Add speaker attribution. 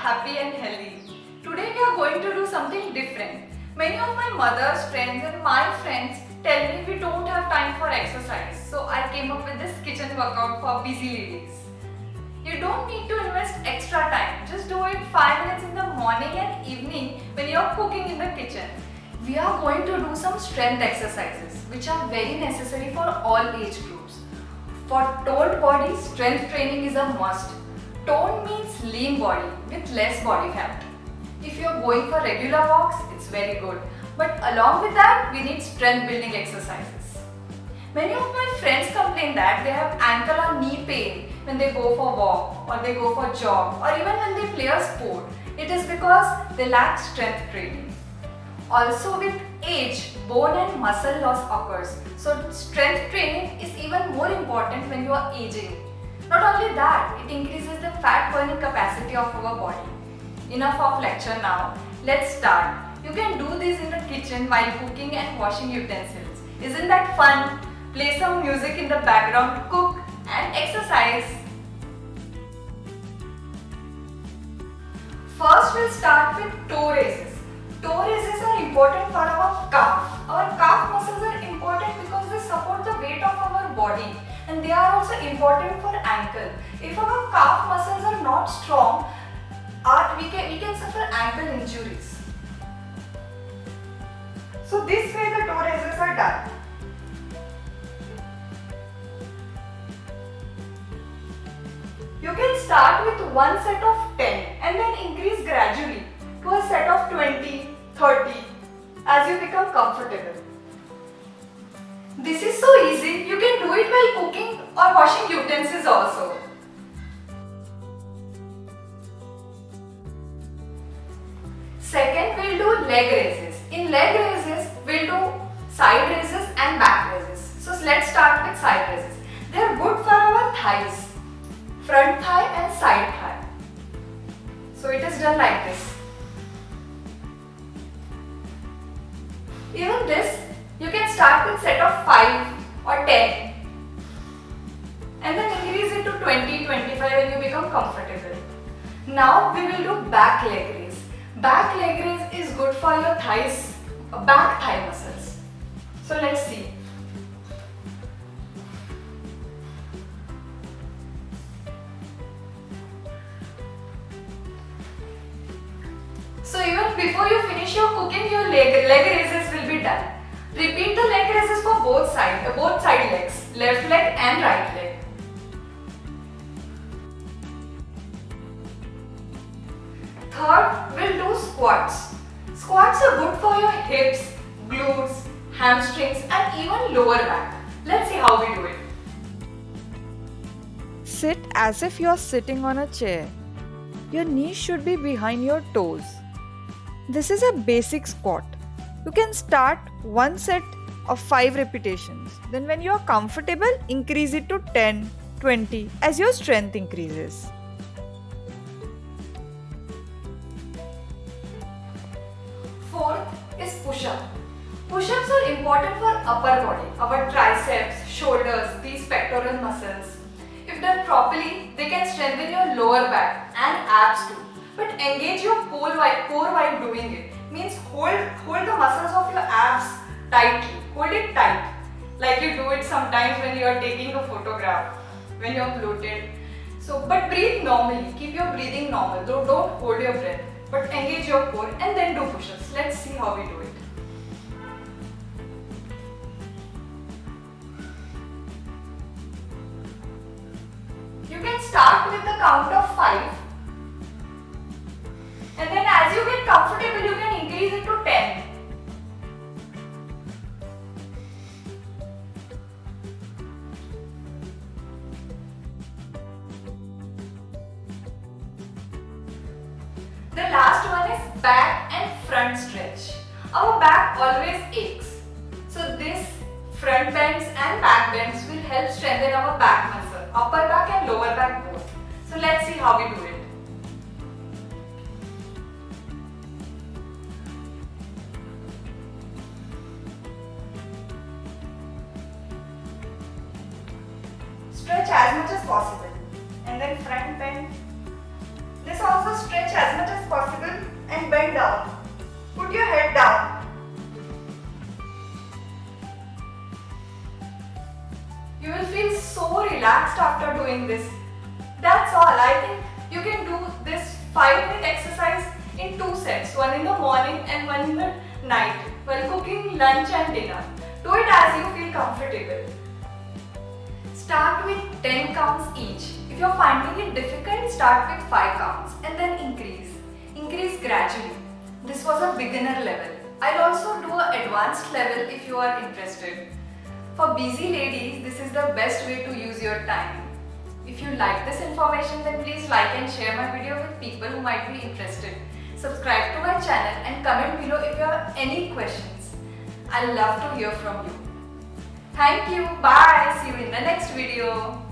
Speaker 1: happy and healthy. Today we are going to do something different. Many of my mother's friends and my friends tell me we don't have time for exercise. So I came up with this kitchen workout for busy ladies. You don't need to invest extra time. Just do it 5 minutes in the morning and evening when you are cooking in the kitchen. We are going to do some strength exercises which are very necessary for all age groups. For toned body, strength training is a must. Toned means lean body with less body fat. If you are going for regular walks, it's very good. But along with that, we need strength building exercises. Many of my friends complain that they have ankle or knee pain when they go for walk or they go for jog or even when they play a sport. It is because they lack strength training. Also with age, bone and muscle loss occurs. So strength training is even more important when you are aging. Not only that, it increases the fat burning capacity of our body. Enough of lecture now. Let's start. You can do this in the kitchen while cooking and washing utensils. Isn't that fun? Play some music in the background, cook and exercise. First we'll start with toe raises. Toe raises are important for our calf. Our calf muscles are important because they support the weight of our body and they are also important for ankle. If our calf muscles are not strong, we can suffer ankle injuries. So this way the toe raises are done. You can start with one set of 10 and then increase gradually to a set of 20, 30 as you become comfortable. This is so easy, you can do it while cooking or washing utensils also. Second, we'll do leg raises. In leg raises, we'll do side raises and back raises. So let's start with side raises. They are good for our thighs, front thigh and side thigh. So it is done like this. Even this, you can start with set of 5 or 10 and then increase it to 20, 25 when you become comfortable. Now we will do back leg raise. Back leg raise is good for your thighs, back thigh muscles. So let's see. So even before you finish your cooking, your leg raises will be done. Repeat the leg raises for both side legs, left leg and right leg. Third, we'll do squats. Squats are good for your hips, glutes, hamstrings and even lower back. Let's see how we do it.
Speaker 2: Sit as if you are sitting on a chair. Your knees should be behind your toes. This is a basic squat. You can start one set of 5 repetitions. Then when you are comfortable, increase it to 10, 20 as your strength increases.
Speaker 1: Fourth is push-up. Push-ups are important for upper body, our triceps, shoulders, these pectoral muscles. If done properly, they can strengthen your lower back and abs too. But engage your core while doing it. Means hold the muscles of your abs tightly. Hold it tight. Like you do it sometimes when you are taking a photograph, when you are bloated. So, but breathe normally. Keep your breathing normal. Don't hold your breath. But engage your core and then do push-ups. Let's see how we do it. You can start with the count of 5. And then as you get comfortable, you can increase it to 10. The last one is back and front stretch. Our back always aches. So this front bends and back bends will help strengthen our back muscle, upper back and lower back both. So let's see how we do it. Stretch as much as possible and then front bend. This also stretch as much as possible and bend down. Put your head down. You will feel so relaxed after doing this. That's all. I think you can do this 5-minute exercise in 2 sets, one in the morning and one in the night while cooking lunch and dinner. Do it as you feel comfortable. Start with 10 counts each. If you're finding it difficult, start with 5 counts and then increase. Increase gradually. This was a beginner level. I'll also do an advanced level if you are interested. For busy ladies, this is the best way to use your time. If you like this information, then please like and share my video with people who might be interested. Subscribe to my channel and comment below if you have any questions. I'd love to hear from you. Thank you. Bye. See you in the next video.